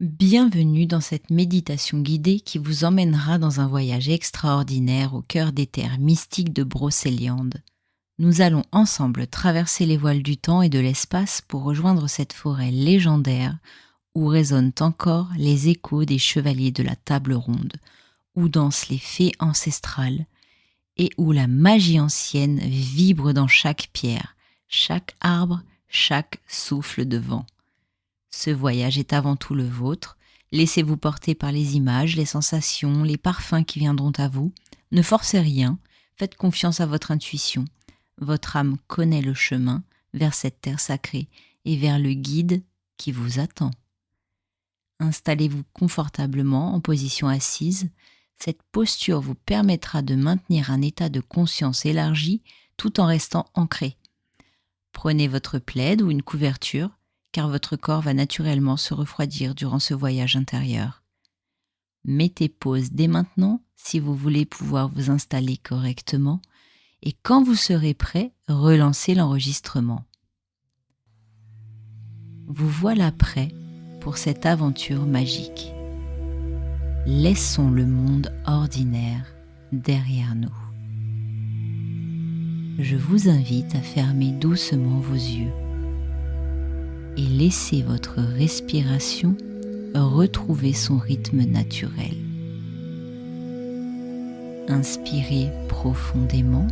Bienvenue dans cette méditation guidée qui vous emmènera dans un voyage extraordinaire au cœur des terres mystiques de Brocéliande. Nous allons ensemble traverser les voiles du temps et de l'espace pour rejoindre cette forêt légendaire où résonnent encore les échos des chevaliers de la table ronde, où dansent les fées ancestrales et où la magie ancienne vibre dans chaque pierre, chaque arbre, chaque souffle de vent. Ce voyage est avant tout le vôtre. Laissez-vous porter par les images, les sensations, les parfums qui viendront à vous. Ne forcez rien, faites confiance à votre intuition. Votre âme connaît le chemin vers cette terre sacrée et vers le guide qui vous attend. Installez-vous confortablement en position assise. Cette posture vous permettra de maintenir un état de conscience élargi tout en restant ancré. Prenez votre plaid ou une couverture, car votre corps va naturellement se refroidir durant ce voyage intérieur. Mettez pause dès maintenant si vous voulez pouvoir vous installer correctement et quand vous serez prêt, relancez l'enregistrement. Vous voilà prêt pour cette aventure magique. Laissons le monde ordinaire derrière nous. Je vous invite à fermer doucement vos yeux et laissez votre respiration retrouver son rythme naturel. Inspirez profondément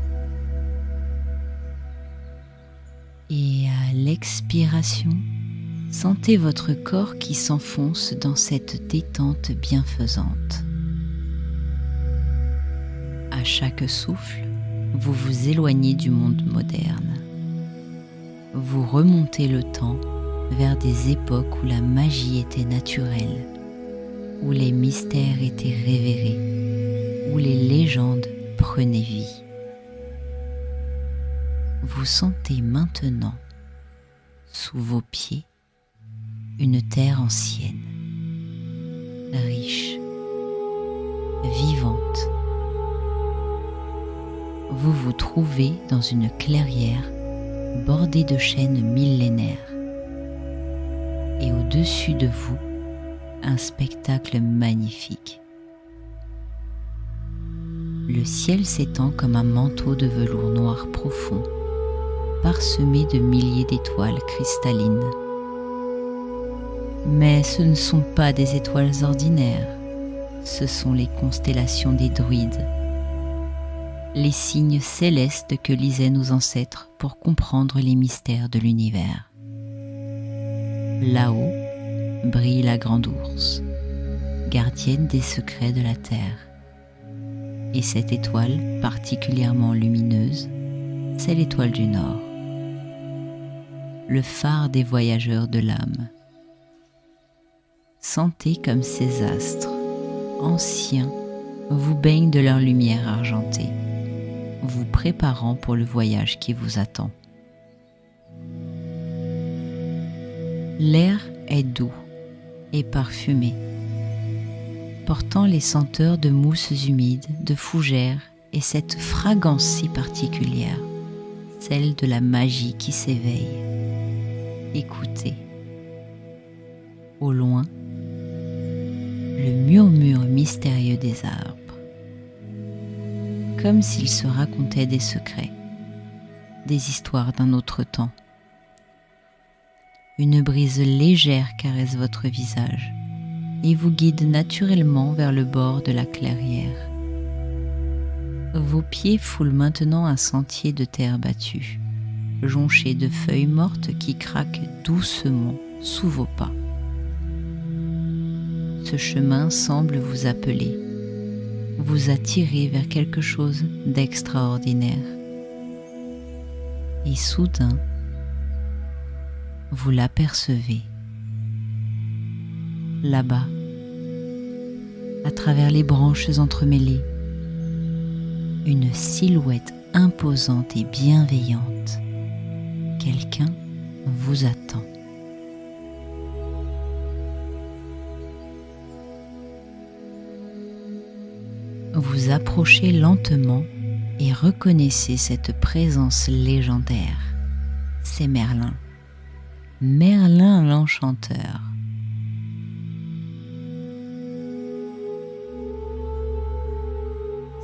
et à l'expiration, sentez votre corps qui s'enfonce dans cette détente bienfaisante. À chaque souffle, vous vous éloignez du monde moderne. Vous remontez le temps vers des époques où la magie était naturelle, où les mystères étaient révérés, où les légendes prenaient vie. Vous sentez maintenant, sous vos pieds, une terre ancienne, riche, vivante. Vous vous trouvez dans une clairière bordée de chênes millénaires. Et au-dessus de vous, un spectacle magnifique. Le ciel s'étend comme un manteau de velours noir profond, parsemé de milliers d'étoiles cristallines. Mais ce ne sont pas des étoiles ordinaires, ce sont les constellations des druides, les signes célestes que lisaient nos ancêtres pour comprendre les mystères de l'univers. Là-haut brille la grande ours, gardienne des secrets de la terre. Et cette étoile particulièrement lumineuse, c'est l'étoile du Nord, le phare des voyageurs de l'âme. Sentez comme ces astres, anciens, vous baignent de leur lumière argentée, vous préparant pour le voyage qui vous attend. L'air est doux et parfumé, portant les senteurs de mousses humides, de fougères et cette fragrance si particulière, celle de la magie qui s'éveille. Écoutez. Au loin, le murmure mystérieux des arbres, comme s'ils se racontaient des secrets, des histoires d'un autre temps. Une brise légère caresse votre visage et vous guide naturellement vers le bord de la clairière. Vos pieds foulent maintenant un sentier de terre battue, jonché de feuilles mortes qui craquent doucement sous vos pas. Ce chemin semble vous appeler, vous attirer vers quelque chose d'extraordinaire. Et soudain, vous l'apercevez. Là-bas, à travers les branches entremêlées, une silhouette imposante et bienveillante. Quelqu'un vous attend. Vous approchez lentement et reconnaissez cette présence légendaire. C'est Merlin. Merlin l'Enchanteur.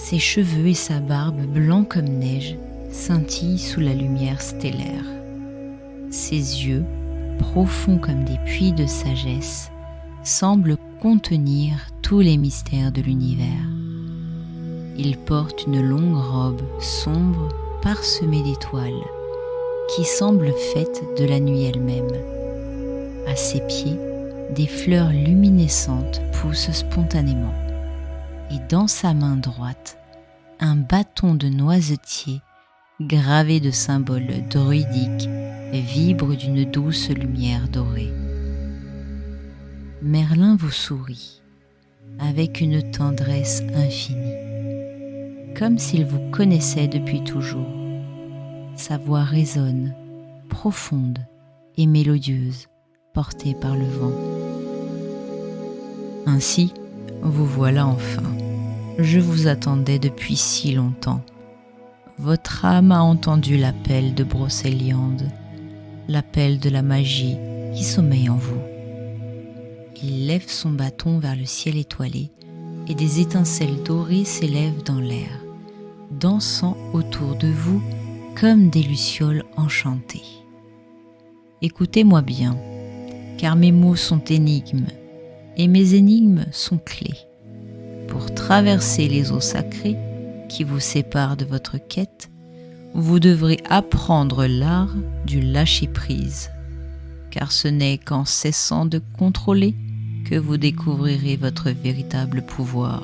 Ses cheveux et sa barbe, blancs comme neige, scintillent sous la lumière stellaire. Ses yeux, profonds comme des puits de sagesse, semblent contenir tous les mystères de l'univers. Il porte une longue robe sombre parsemée d'étoiles, qui semble faite de la nuit elle-même. À ses pieds, des fleurs luminescentes poussent spontanément, et dans sa main droite, un bâton de noisetier gravé de symboles druidiques vibre d'une douce lumière dorée. Merlin vous sourit avec une tendresse infinie, comme s'il vous connaissait depuis toujours. Sa voix résonne, profonde et mélodieuse, portée par le vent. Ainsi, vous voilà enfin. Je vous attendais depuis si longtemps. Votre âme a entendu l'appel de Brocéliande, l'appel de la magie qui sommeille en vous. Il lève son bâton vers le ciel étoilé et des étincelles dorées s'élèvent dans l'air, dansant autour de vous comme des lucioles enchantées. Écoutez-moi bien, car mes mots sont énigmes et mes énigmes sont clés. Pour traverser les eaux sacrées qui vous séparent de votre quête, vous devrez apprendre l'art du lâcher-prise, car ce n'est qu'en cessant de contrôler que vous découvrirez votre véritable pouvoir.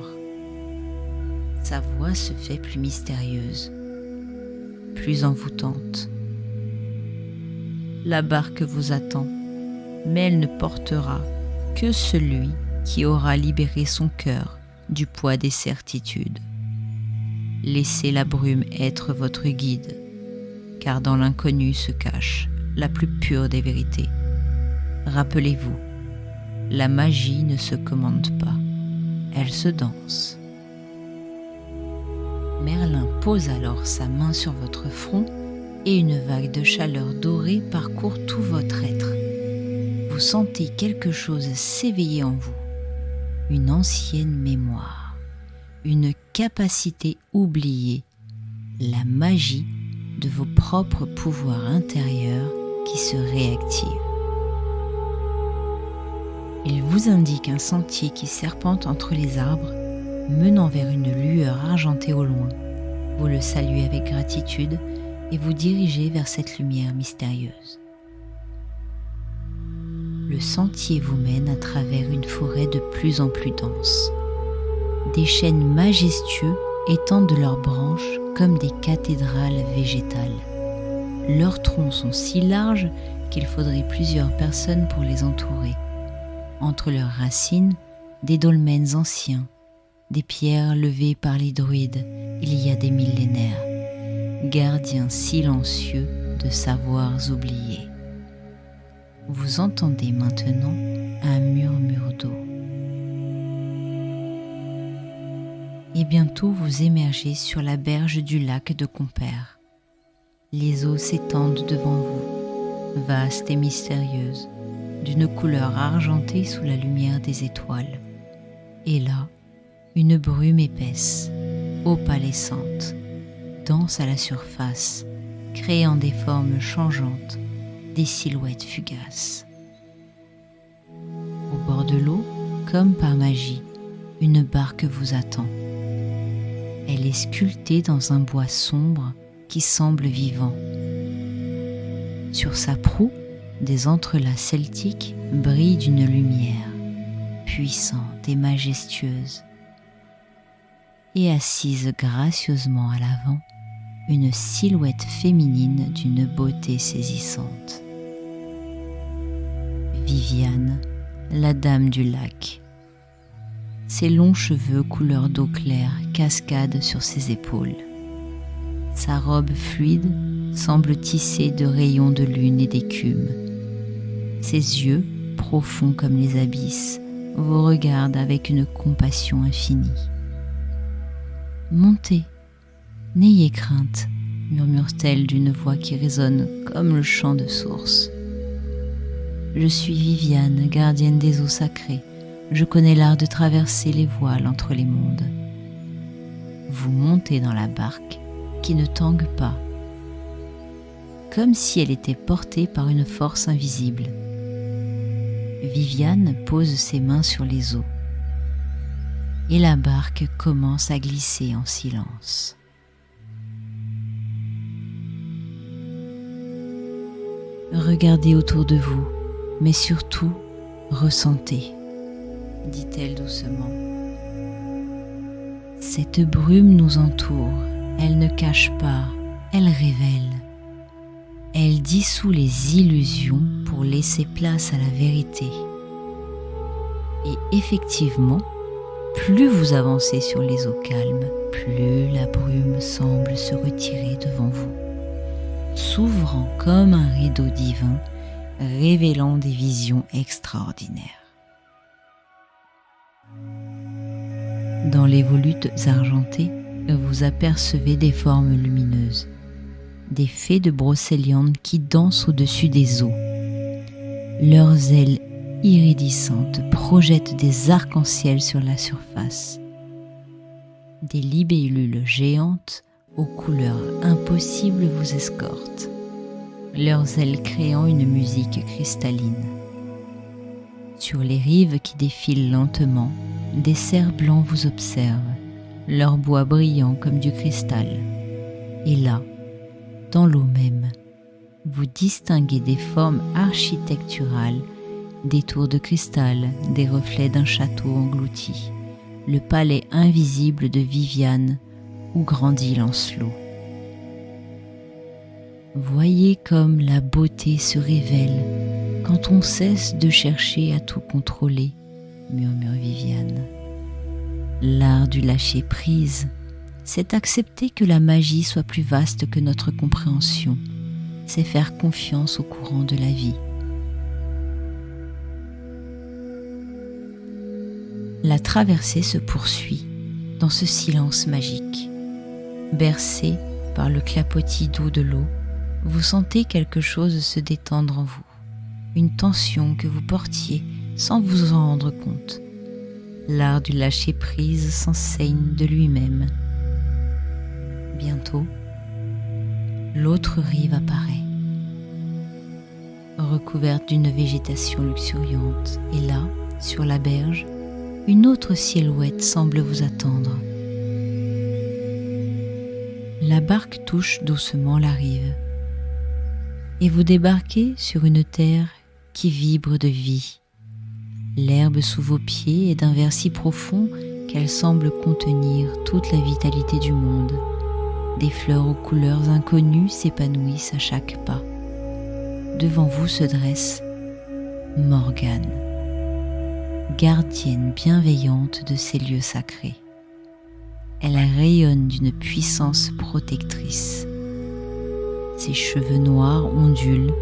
Sa voix se fait plus mystérieuse, plus envoûtante. La barque vous attend, mais elle ne portera que celui qui aura libéré son cœur du poids des certitudes. Laissez la brume être votre guide, car dans l'inconnu se cache la plus pure des vérités. Rappelez-vous, la magie ne se commande pas, elle se danse. Merlin pose alors sa main sur votre front et une vague de chaleur dorée parcourt tout votre être. Vous sentez quelque chose s'éveiller en vous, une ancienne mémoire, une capacité oubliée, la magie de vos propres pouvoirs intérieurs qui se réactive. Il vous indique un sentier qui serpente entre les arbres, menant vers une lueur argentée au loin. Vous le saluez avec gratitude et vous dirigez vers cette lumière mystérieuse. Le sentier vous mène à travers une forêt de plus en plus dense. Des chênes majestueux étendent leurs branches comme des cathédrales végétales. Leurs troncs sont si larges qu'il faudrait plusieurs personnes pour les entourer. Entre leurs racines, des dolmens anciens, des pierres levées par les druides il y a des millénaires, gardiens silencieux de savoirs oubliés. Vous entendez maintenant un murmure d'eau. Et bientôt vous émergez sur la berge du lac de Compère. Les eaux s'étendent devant vous, vastes et mystérieuses, d'une couleur argentée sous la lumière des étoiles. Et là, une brume épaisse, opalescente, danse à la surface, créant des formes changeantes, des silhouettes fugaces. Au bord de l'eau, comme par magie, une barque vous attend. Elle est sculptée dans un bois sombre qui semble vivant. Sur sa proue, des entrelacs celtiques brillent d'une lumière puissante et majestueuse. Et assise gracieusement à l'avant, une silhouette féminine d'une beauté saisissante. Viviane, la dame du lac. Ses longs cheveux couleur d'eau claire cascadent sur ses épaules. Sa robe fluide semble tissée de rayons de lune et d'écume. Ses yeux, profonds comme les abysses, vous regardent avec une compassion infinie. « Montez, n'ayez crainte », murmure-t-elle d'une voix qui résonne comme le chant de source. « Je suis Viviane, gardienne des eaux sacrées. Je connais l'art de traverser les voiles entre les mondes. » vous montez dans la barque qui ne tangue pas, comme si elle était portée par une force invisible. Viviane pose ses mains sur les eaux et la barque commence à glisser en silence. Regardez autour de vous, mais surtout ressentez, dit-elle doucement. Cette brume nous entoure, elle ne cache pas, elle révèle. Elle dissout les illusions pour laisser place à la vérité. Et effectivement, plus vous avancez sur les eaux calmes, plus la brume semble se retirer devant vous, s'ouvrant comme un rideau divin, révélant des visions extraordinaires. Dans les volutes argentées, vous apercevez des formes lumineuses, des fées de Brocéliande qui dansent au-dessus des eaux. Leurs ailes iridescentes projettent des arcs-en-ciel sur la surface. Des libellules géantes aux couleurs impossibles vous escortent, leurs ailes créant une musique cristalline. Sur les rives qui défilent lentement, des cerfs blancs vous observent, leur bois brillant comme du cristal. Et là, dans l'eau même, vous distinguez des formes architecturales, des tours de cristal, des reflets d'un château englouti, le palais invisible de Viviane où grandit Lancelot. Voyez comme la beauté se révèle quand on cesse de chercher à tout contrôler, murmure Viviane. L'art du lâcher-prise, c'est accepter que la magie soit plus vaste que notre compréhension, c'est faire confiance au courant de la vie. La traversée se poursuit dans ce silence magique. Bercé par le clapotis doux de l'eau, vous sentez quelque chose se détendre en vous, une tension que vous portiez sans vous en rendre compte. L'art du lâcher-prise s'enseigne de lui-même. Bientôt, l'autre rive apparaît, recouverte d'une végétation luxuriante, et là, sur la berge, une autre silhouette semble vous attendre. La barque touche doucement la rive, et vous débarquez sur une terre qui vibre de vie. L'herbe sous vos pieds est d'un vert si profond qu'elle semble contenir toute la vitalité du monde. Des fleurs aux couleurs inconnues s'épanouissent à chaque pas. Devant vous se dresse Morgane, gardienne bienveillante de ces lieux sacrés. Elle rayonne d'une puissance protectrice. Ses cheveux noirs ondulent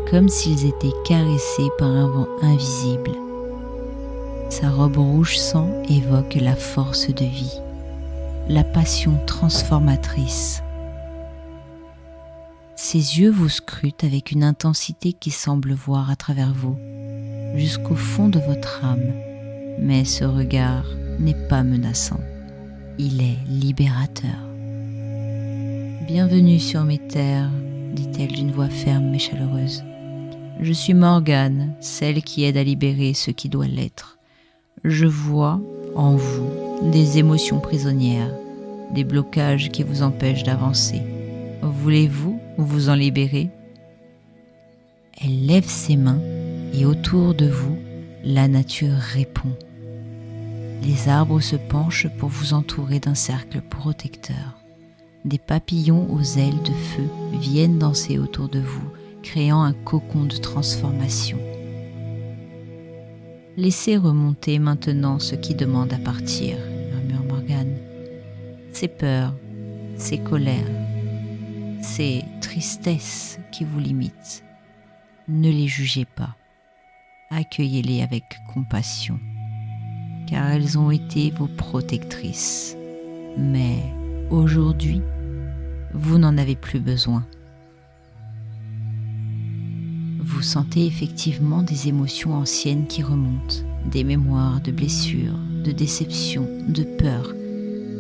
comme s'ils étaient caressés par un vent invisible. Sa robe rouge sang évoque la force de vie, la passion transformatrice. Ses yeux vous scrutent avec une intensité qui semble voir à travers vous, jusqu'au fond de votre âme. Mais ce regard n'est pas menaçant, il est libérateur. « Bienvenue sur mes terres », dit-elle d'une voix ferme mais chaleureuse. « Je suis Morgane, celle qui aide à libérer ce qui doit l'être. Je vois en vous des émotions prisonnières, des blocages qui vous empêchent d'avancer. Voulez-vous vous en libérer ?» Elle lève ses mains et autour de vous, la nature répond. Les arbres se penchent pour vous entourer d'un cercle protecteur. Des papillons aux ailes de feu viennent danser autour de vous, créant un cocon de transformation. Laissez remonter maintenant ce qui demande à partir, murmure Morgane. Ces peurs, ces colères, ces tristesses qui vous limitent, ne les jugez pas. Accueillez-les avec compassion, car elles ont été vos protectrices. Mais aujourd'hui, vous n'en avez plus besoin. Vous sentez effectivement des émotions anciennes qui remontent, des mémoires de blessures, de déceptions, de peurs,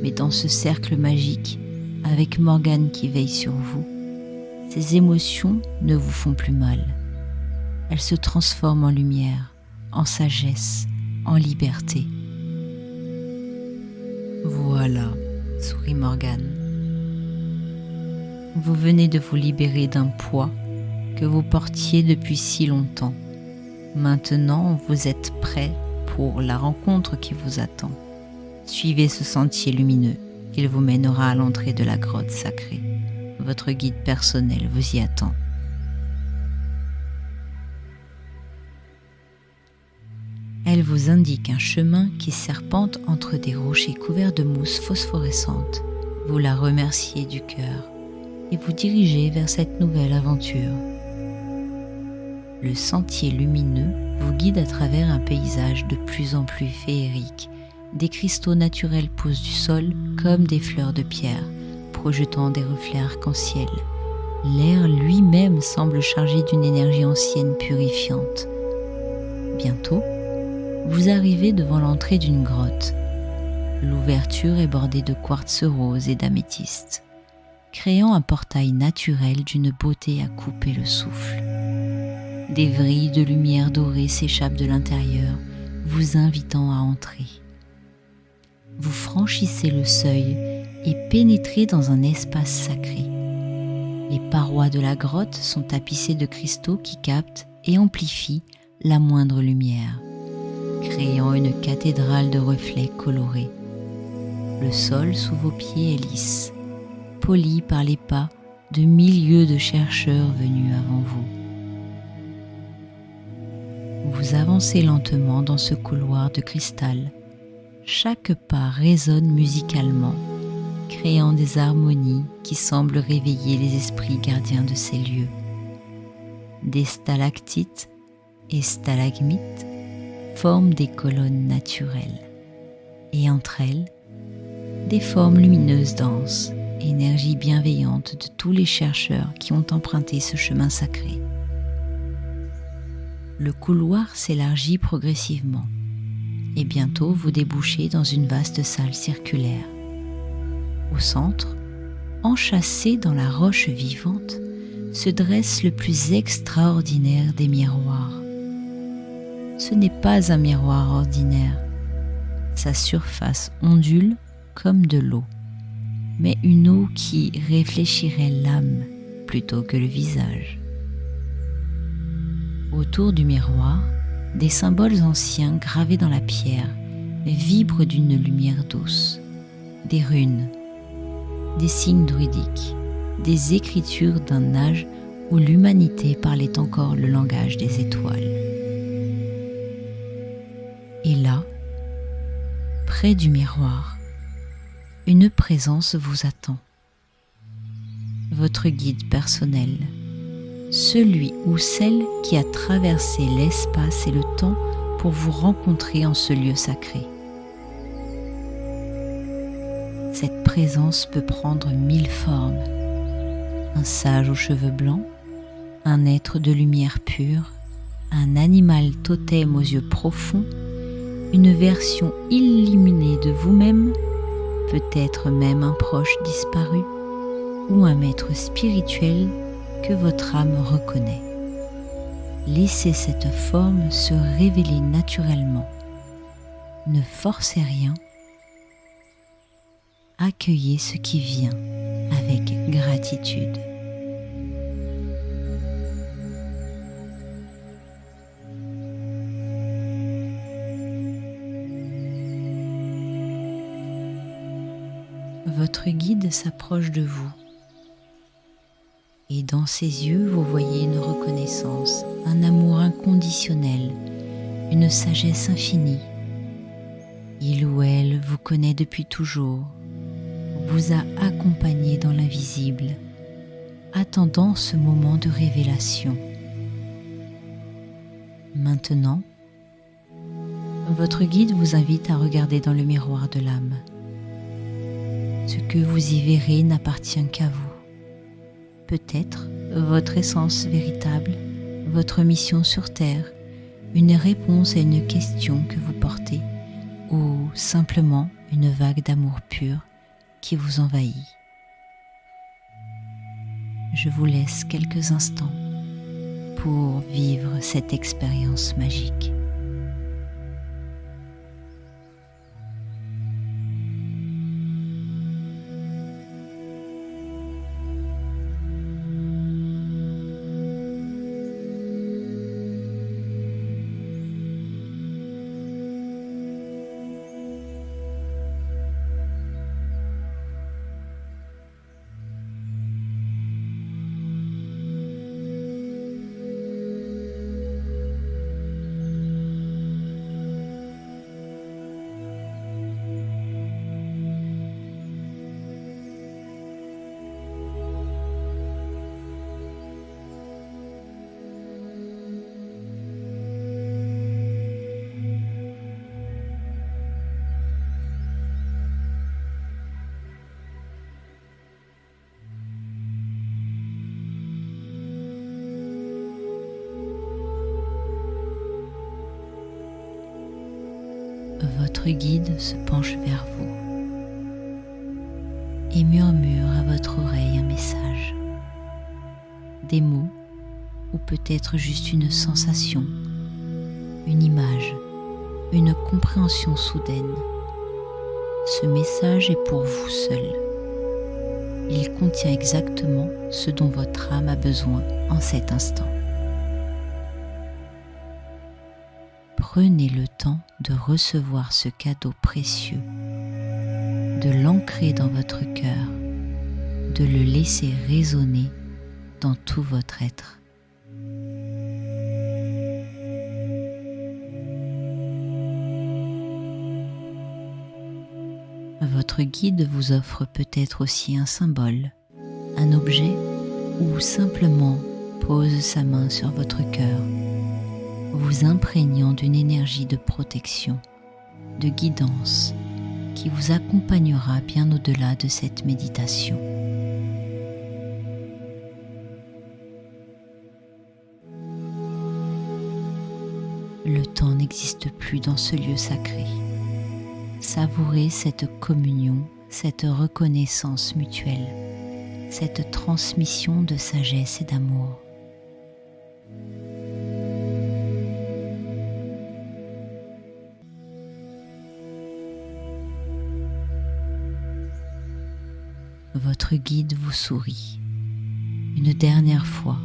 mais dans ce cercle magique, avec Morgane qui veille sur vous, ces émotions ne vous font plus mal. Elles se transforment en lumière, en sagesse, en liberté. Voilà, sourit Morgane. Vous venez de vous libérer d'un poids que vous portiez depuis si longtemps. Maintenant, vous êtes prêt pour la rencontre qui vous attend. Suivez ce sentier lumineux, il vous mènera à l'entrée de la grotte sacrée. Votre guide personnel vous y attend. Elle vous indique un chemin qui serpente entre des rochers couverts de mousse phosphorescente. Vous la remerciez du cœur et vous dirigez vers cette nouvelle aventure. Le sentier lumineux vous guide à travers un paysage de plus en plus féerique. Des cristaux naturels poussent du sol comme des fleurs de pierre, projetant des reflets arc-en-ciel. L'air lui-même semble chargé d'une énergie ancienne purifiante. Bientôt, vous arrivez devant l'entrée d'une grotte. L'ouverture est bordée de quartz rose et d'améthyste, créant un portail naturel d'une beauté à couper le souffle. Des vrilles de lumière dorée s'échappent de l'intérieur, vous invitant à entrer. Vous franchissez le seuil et pénétrez dans un espace sacré. Les parois de la grotte sont tapissées de cristaux qui captent et amplifient la moindre lumière, créant une cathédrale de reflets colorés. Le sol sous vos pieds est lisse, poli par les pas de milliers de chercheurs venus avant vous. Vous avancez lentement dans ce couloir de cristal. Chaque pas résonne musicalement, créant des harmonies qui semblent réveiller les esprits gardiens de ces lieux. Des stalactites et stalagmites forment des colonnes naturelles, et entre elles, des formes lumineuses dansent, énergie bienveillante de tous les chercheurs qui ont emprunté ce chemin sacré. Le couloir s'élargit progressivement, et bientôt vous débouchez dans une vaste salle circulaire. Au centre, enchâssé dans la roche vivante, se dresse le plus extraordinaire des miroirs. Ce n'est pas un miroir ordinaire. Sa surface ondule comme de l'eau, mais une eau qui réfléchirait l'âme plutôt que le visage. Autour du miroir, des symboles anciens gravés dans la pierre vibrent d'une lumière douce. Des runes, des signes druidiques, des écritures d'un âge où l'humanité parlait encore le langage des étoiles. Et là, près du miroir, une présence vous attend. Votre guide personnel, celui ou celle qui a traversé l'espace et le temps pour vous rencontrer en ce lieu sacré. Cette présence peut prendre 1000 formes. Un sage aux cheveux blancs, un être de lumière pure, un animal totem aux yeux profonds, une version illuminée de vous-même, peut-être même un proche disparu ou un maître spirituel que votre âme reconnaît. Laissez cette forme se révéler naturellement. Ne forcez rien. Accueillez ce qui vient avec gratitude. Votre guide s'approche de vous. Et dans ses yeux, vous voyez une reconnaissance, un amour inconditionnel, une sagesse infinie. Il ou elle vous connaît depuis toujours, vous a accompagné dans l'invisible, attendant ce moment de révélation. Maintenant, votre guide vous invite à regarder dans le miroir de l'âme. Ce que vous y verrez n'appartient qu'à vous. Peut-être votre essence véritable, votre mission sur Terre, une réponse à une question que vous portez, ou simplement une vague d'amour pur qui vous envahit. Je vous laisse quelques instants pour vivre cette expérience magique. Votre guide se penche vers vous et murmure à votre oreille un message, des mots ou peut-être juste une sensation, une image, une compréhension soudaine. Ce message est pour vous seul. Il contient exactement ce dont votre âme a besoin en cet instant. Prenez le temps de recevoir ce cadeau précieux, de l'ancrer dans votre cœur, de le laisser résonner dans tout votre être. Votre guide vous offre peut-être aussi un symbole, un objet ou simplement pose sa main sur votre cœur, vous imprégnant d'une énergie de protection, de guidance qui vous accompagnera bien au-delà de cette méditation. Le temps n'existe plus dans ce lieu sacré. Savourez cette communion, cette reconnaissance mutuelle, cette transmission de sagesse et d'amour. Votre guide vous sourit une dernière fois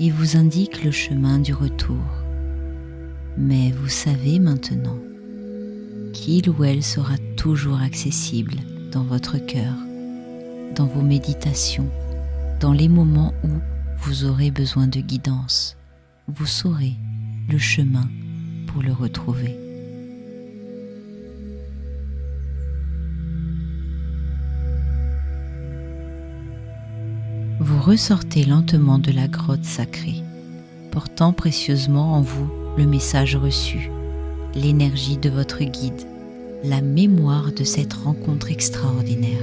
et vous indique le chemin du retour. Mais vous savez maintenant qu'il ou elle sera toujours accessible dans votre cœur, dans vos méditations, dans les moments où vous aurez besoin de guidance. Vous saurez le chemin pour le retrouver. Vous ressortez lentement de la grotte sacrée, portant précieusement en vous le message reçu, l'énergie de votre guide, la mémoire de cette rencontre extraordinaire.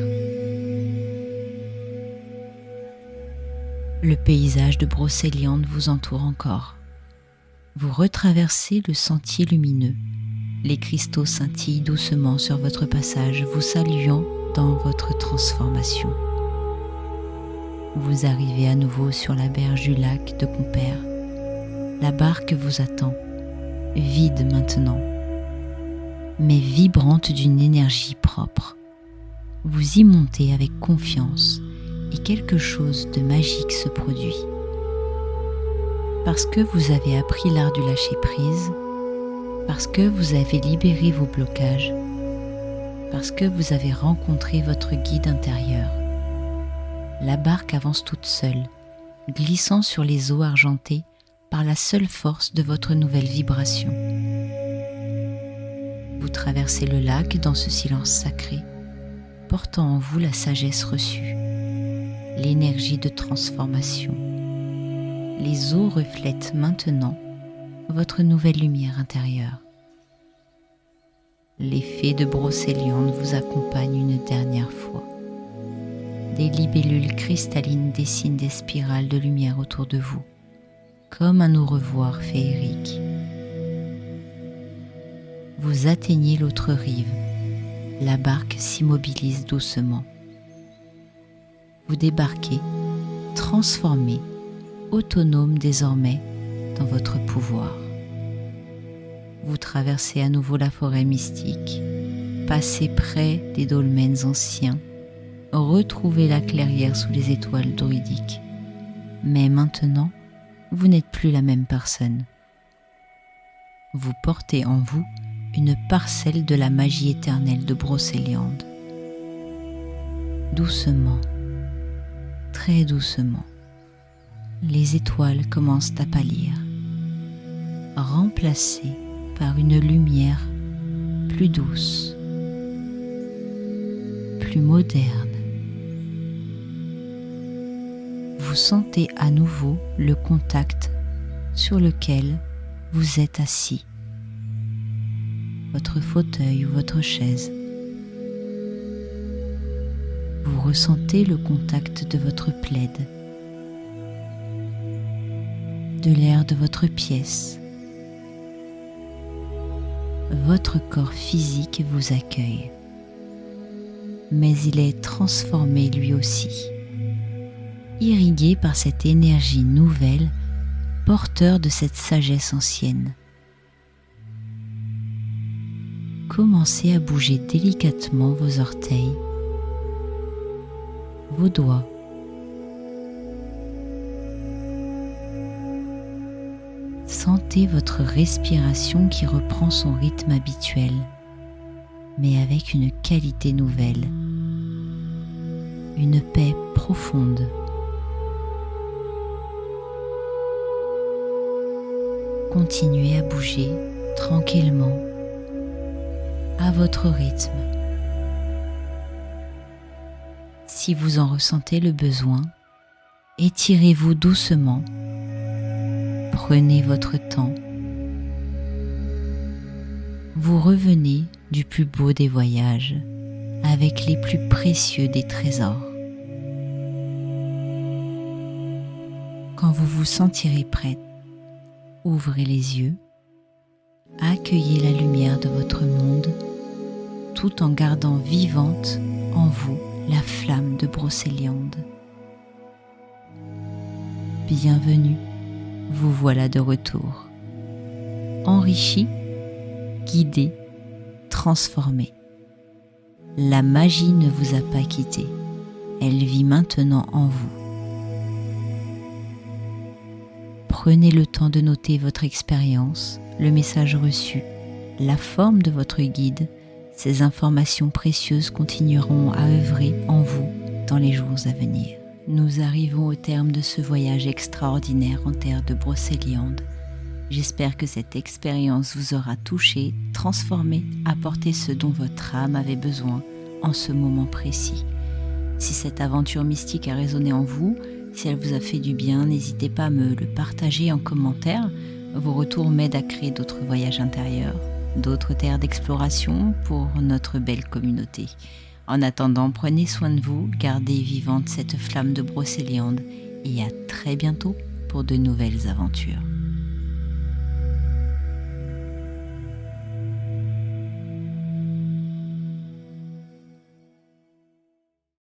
Le paysage de Brocéliande vous entoure encore. Vous retraversez le sentier lumineux. Les cristaux scintillent doucement sur votre passage, vous saluant dans votre transformation. Vous arrivez à nouveau sur la berge du lac de Compère. La barque vous attend, vide maintenant, mais vibrante d'une énergie propre. Vous y montez avec confiance et quelque chose de magique se produit. Parce que vous avez appris l'art du lâcher-prise, parce que vous avez libéré vos blocages, parce que vous avez rencontré votre guide intérieur. La barque avance toute seule, glissant sur les eaux argentées par la seule force de votre nouvelle vibration. Vous traversez le lac dans ce silence sacré, portant en vous la sagesse reçue, l'énergie de transformation. Les eaux reflètent maintenant votre nouvelle lumière intérieure. Les fées de Brocéliande vous accompagnent une dernière fois. Des libellules cristallines dessinent des spirales de lumière autour de vous, comme un au revoir féerique. Vous atteignez l'autre rive, la barque s'immobilise doucement. Vous débarquez, transformé, autonome désormais dans votre pouvoir. Vous traversez à nouveau la forêt mystique, passez près des dolmens anciens, retrouvez la clairière sous les étoiles druidiques. Mais maintenant, vous n'êtes plus la même personne. Vous portez en vous une parcelle de la magie éternelle de Brocéliande. Doucement, très doucement, les étoiles commencent à pâlir, remplacées par une lumière plus douce, plus moderne. Vous sentez à nouveau le contact sur lequel vous êtes assis, votre fauteuil ou votre chaise. Vous ressentez le contact de votre plaid, de l'air de votre pièce. Votre corps physique vous accueille, mais il est transformé lui aussi, irrigué par cette énergie nouvelle, porteur de cette sagesse ancienne. Commencez à bouger délicatement vos orteils, vos doigts. Sentez votre respiration qui reprend son rythme habituel, mais avec une qualité nouvelle, une paix profonde. Continuez à bouger tranquillement, à votre rythme. Si vous en ressentez le besoin, étirez-vous doucement. Prenez votre temps. Vous revenez du plus beau des voyages avec les plus précieux des trésors. Quand vous vous sentirez prête, ouvrez les yeux, accueillez la lumière de votre monde tout en gardant vivante en vous la flamme de Brocéliande. Bienvenue, vous voilà de retour, enrichi, guidé, transformé. La magie ne vous a pas quitté, elle vit maintenant en vous. Prenez le temps de noter votre expérience, le message reçu, la forme de votre guide. Ces informations précieuses continueront à œuvrer en vous dans les jours à venir. Nous arrivons au terme de ce voyage extraordinaire en terre de Brocéliande. J'espère que cette expérience vous aura touché, transformé, apporté ce dont votre âme avait besoin en ce moment précis. Si cette aventure mystique a résonné en vous, si elle vous a fait du bien, n'hésitez pas à me le partager en commentaire. Vos retours m'aident à créer d'autres voyages intérieurs, d'autres terres d'exploration pour notre belle communauté. En attendant, prenez soin de vous, gardez vivante cette flamme de Brocéliande et à très bientôt pour de nouvelles aventures.